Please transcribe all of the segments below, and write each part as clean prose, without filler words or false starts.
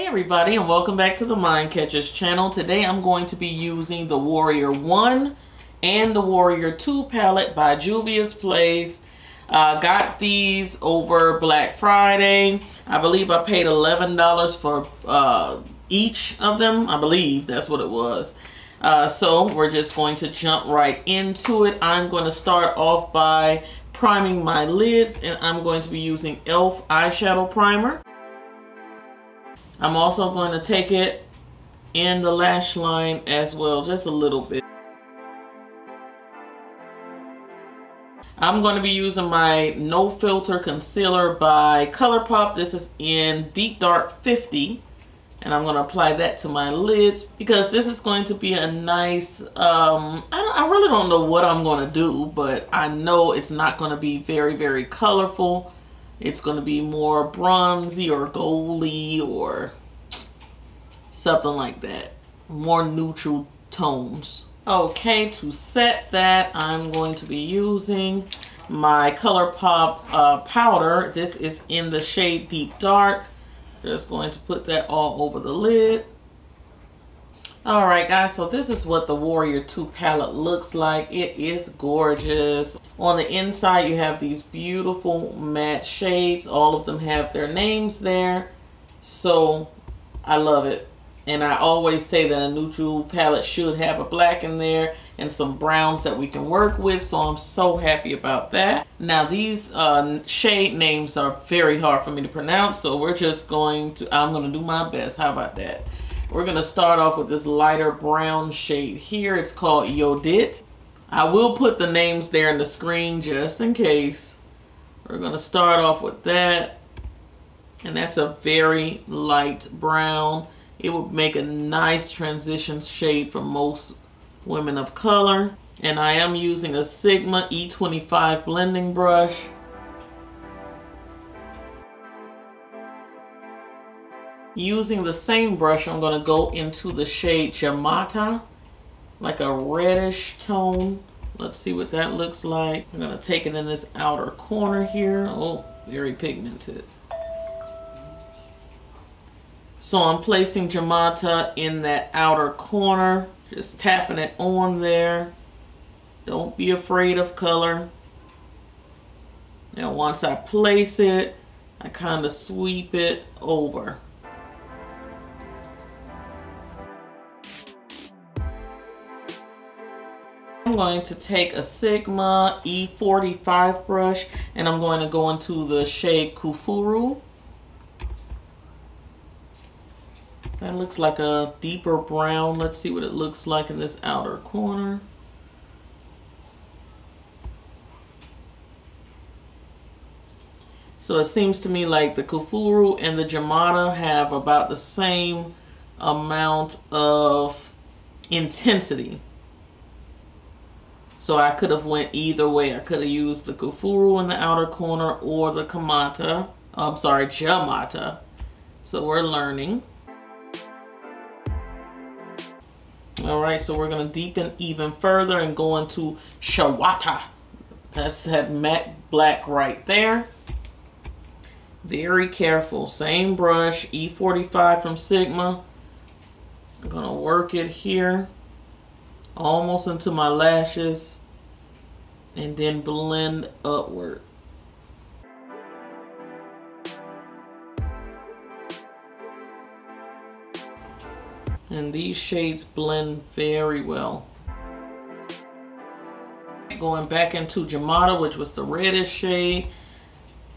everybody, and welcome back to the MindCatcher's channel. Today I'm going to be using the Warrior 1 and the Warrior 2 palette by Juvia's Place. Got these over Black Friday. I believe I paid $11 for each of them. I believe that's what it was. So we're just going to jump right into it. I'm going to start off by priming my lids, and I'm going to be using e.l.f. eyeshadow primer. I'm also going to take it in the lash line as well, just a little bit. I'm going to be using my Nofilter Concealer by Colourpop. This is in Deep Dark 50. And I'm going to apply that to my lids because this is going to be a nice, I really don't know what I'm going to do, but I know it's not going to be very, very colorful. It's going to be more bronzy or goldy or something like that. More neutral tones. Okay, to set that, I'm going to be using my Colourpop powder. This is in the shade Deep Dark. Just going to put that all over the lid. Alright guys, so this is what the Warrior 2 palette looks like. It is gorgeous. On the inside you have these beautiful matte shades. All of them have their names there. So I love it. And I always say that a neutral palette should have a black in there and some browns that we can work with. So I'm so happy about that. Now these shade names are very hard for me to pronounce. So we're just going to, I'm going to do my best. How about that? We're going to start off with this lighter brown shade here. It's called Yodit. I will put the names there in the screen just in case. We're going to start off with that. And that's a very light brown. It would make a nice transition shade for most women of color. And I am using a Sigma E25 blending brush. Using the same brush, I'm going to go into the shade Jamata, like a reddish tone. Let's see what that looks like. I'm going to take it in this outer corner here. Oh, very pigmented. So I'm placing Jamata in that outer corner, just tapping it on there. Don't be afraid of color. Now once I place it, I kind of sweep it over. I'm going to take a Sigma E45 brush and I'm going to go into the shade Kufuru. That looks like a deeper brown. Let's see what it looks like in this outer corner. So it seems to me like the Kufuru and the Jamata have about the same amount of intensity. So I could have went either way. I could have used the Kufuru in the outer corner or the Jamata. So we're learning. Alright, so we're going to deepen even further and go into Shawata. That's that matte black right there. Very careful. Same brush, E45 from Sigma. I'm going to work it here, almost into my lashes, and then blend upward. And these shades blend very well. Going back into Jamata, which was the reddish shade,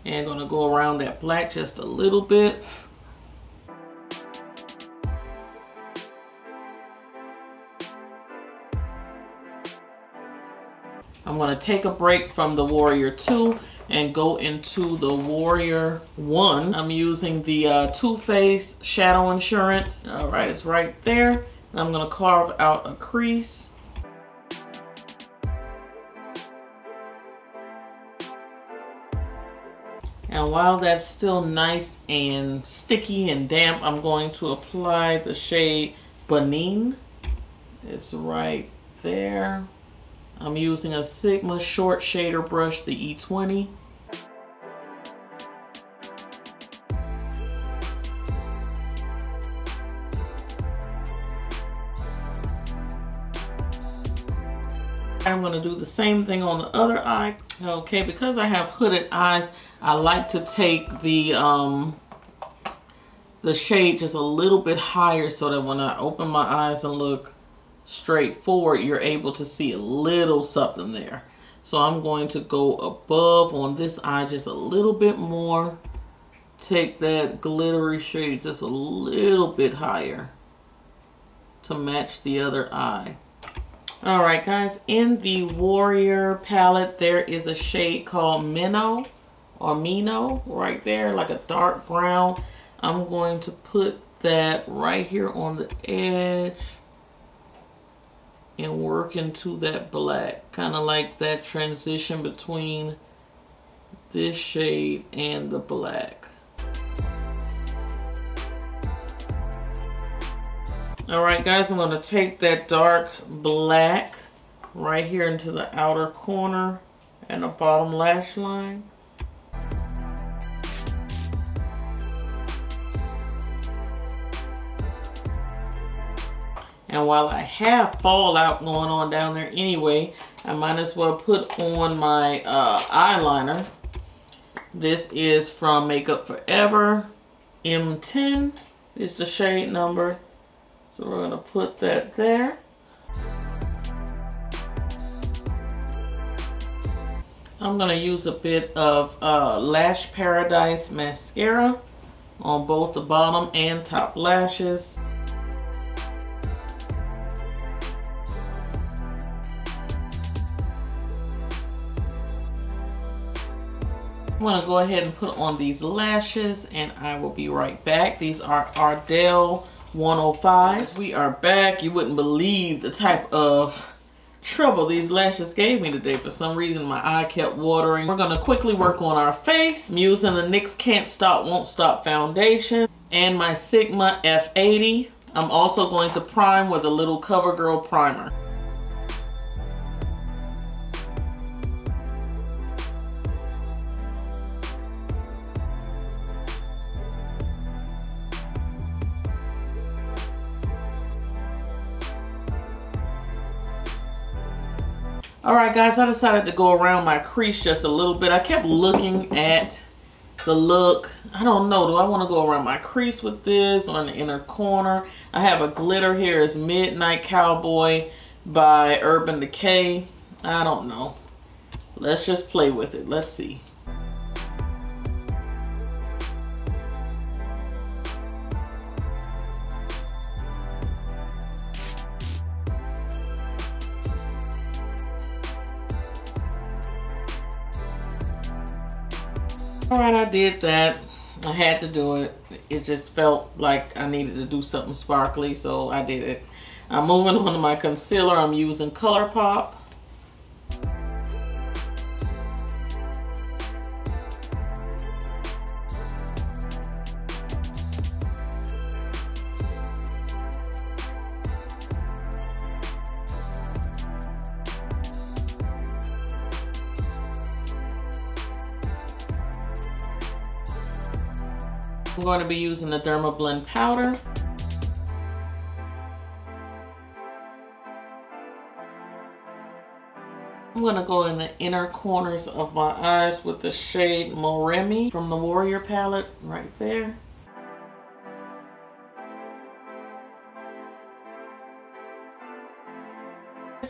and gonna go around that black just a little bit. I'm gonna take a break from the Warrior 2 and go into the Warrior 1. I'm using the Too Faced Shadow Insurance. All right, it's right there. And I'm gonna carve out a crease. And while that's still nice and sticky and damp, I'm going to apply the shade Benin. It's right there. I'm using a Sigma short shader brush, the E20. I'm going to do the same thing on the other eye. Okay, because I have hooded eyes, I like to take the shade just a little bit higher so that when I open my eyes and look straight forward, you're able to see a little something there. So I'm going to go above on this eye just a little bit more. Take that glittery shade just a little bit higher to match the other eye. Alright guys, in the Warrior palette there is a shade called Mino or Mino right there, like a dark brown. I'm going to put that right here on the edge and work into that black, kind of like that transition between this shade and the black. Alright guys, I'm going to take that dark black right here into the outer corner and the bottom lash line. And while I have fallout going on down there anyway, I might as well put on my eyeliner. This is from Makeup Forever. M10 is the shade number. So we're going to put that there. I'm going to use a bit of Lash Paradise mascara on both the bottom and top lashes. I'm going to go ahead and put on these lashes and I will be right back. These are Ardell 105s. We are back. You wouldn't believe the type of trouble these lashes gave me today. For some reason my eye kept watering. We're going to quickly work on our face. I'm using the NYX Can't Stop Won't Stop foundation and my Sigma F80. I'm also going to prime with a little CoverGirl primer. Alright guys, I decided to go around my crease just a little bit. I kept looking at the look. I don't know, do I want to go around my crease with this or in the inner corner? I have a glitter here. It's Midnight Cowboy by Urban Decay. I don't know. Let's just play with it. Let's see. Alright, I did that. I had to do it. It just felt like I needed to do something sparkly, so I did it. I'm moving on to my concealer. I'm using Colourpop. I'm going to be using the Derma Blend powder. I'm going to go in the inner corners of my eyes with the shade Moremi from the Warrior palette right there.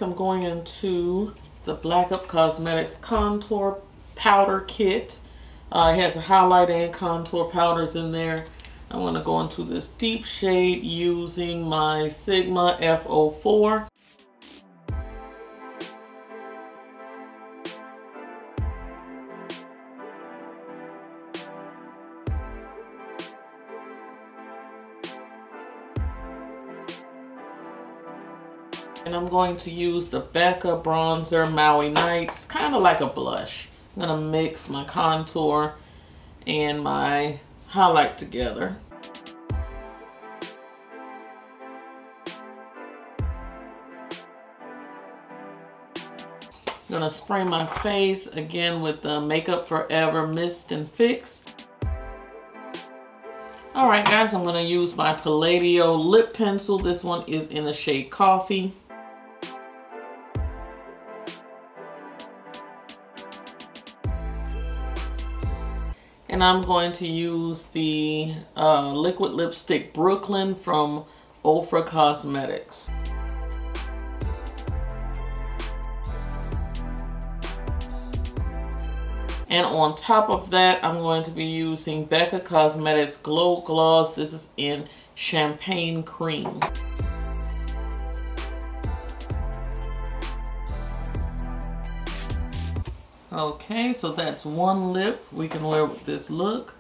I'm going into the Black Up Cosmetics Contour Powder Kit. It has a highlight and contour powders in there. I'm going to go into this deep shade using my Sigma F04. And I'm going to use the Becca Bronzer Maui Nights, kind of like a blush. I'm going to mix my contour and my highlight together. I'm going to spray my face again with the Makeup Forever Mist and Fix. Alright guys, I'm going to use my Palladio lip pencil. This one is in the shade Coffee. And I'm going to use the liquid lipstick Brooklyn from Ofra Cosmetics. And on top of that, I'm going to be using Becca Cosmetics Glow Gloss. This is in Champagne Cream. Okay, so that's one lip we can wear with this look.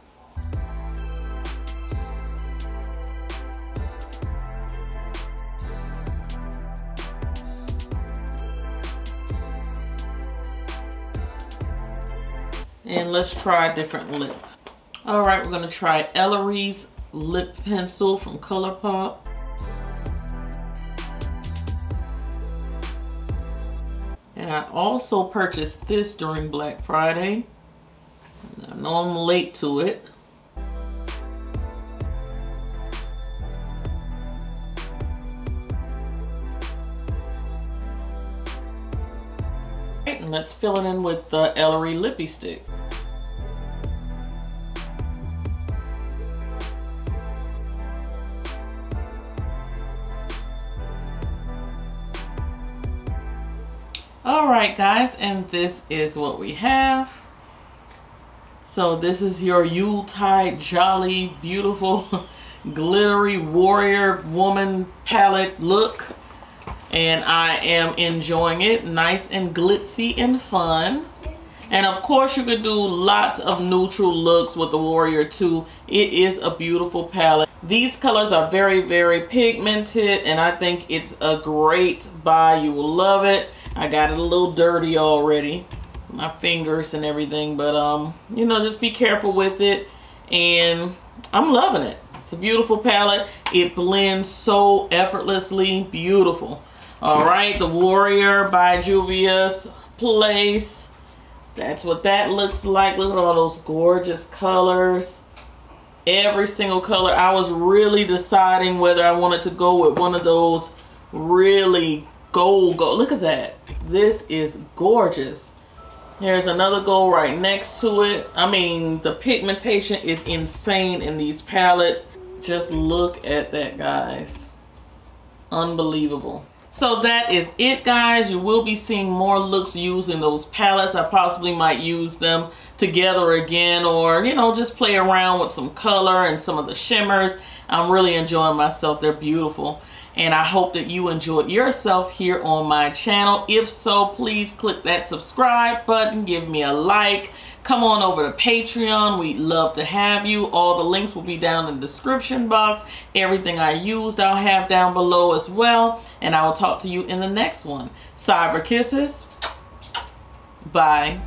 And let's try a different lip. All right, we're gonna try Ellarie's lip pencil from Colourpop. And I also purchased this during Black Friday. I know I'm late to it. And let's fill it in with the Ellarie Lippy Stick. Alright guys, and this is what we have. So this is your Yuletide Jolly Beautiful Glittery Warrior Woman palette look. And I am enjoying it. Nice and glitzy and fun. And of course you could do lots of neutral looks with the Warrior 2. It is a beautiful palette. These colors are very, very pigmented, and I think it's a great buy. You will love it. I got it a little dirty already, my fingers and everything, but you know, just be careful with it. And I'm loving it. It's a beautiful palette. It blends so effortlessly. Beautiful. All right, the Warrior by Juvia's Place. That's what that looks like. Look at all those gorgeous colors. Every single color. I was really deciding whether I wanted to go with one of those really gold. Look at that. This is gorgeous. There's another gold right next to it. I mean, the pigmentation is insane in these palettes. Just look at that, guys. Unbelievable. So that is it, guys. You will be seeing more looks using those palettes. I possibly might use them together again, or, you know, just play around with some color and some of the shimmers. I'm really enjoying myself. They're beautiful. And I hope that you enjoyed yourself here on my channel. If so, please click that subscribe button. Give me a like. Come on over to Patreon. We'd love to have you. All the links will be down in the description box. Everything I used I'll have down below as well. And I will talk to you in the next one. Cyber kisses. Bye.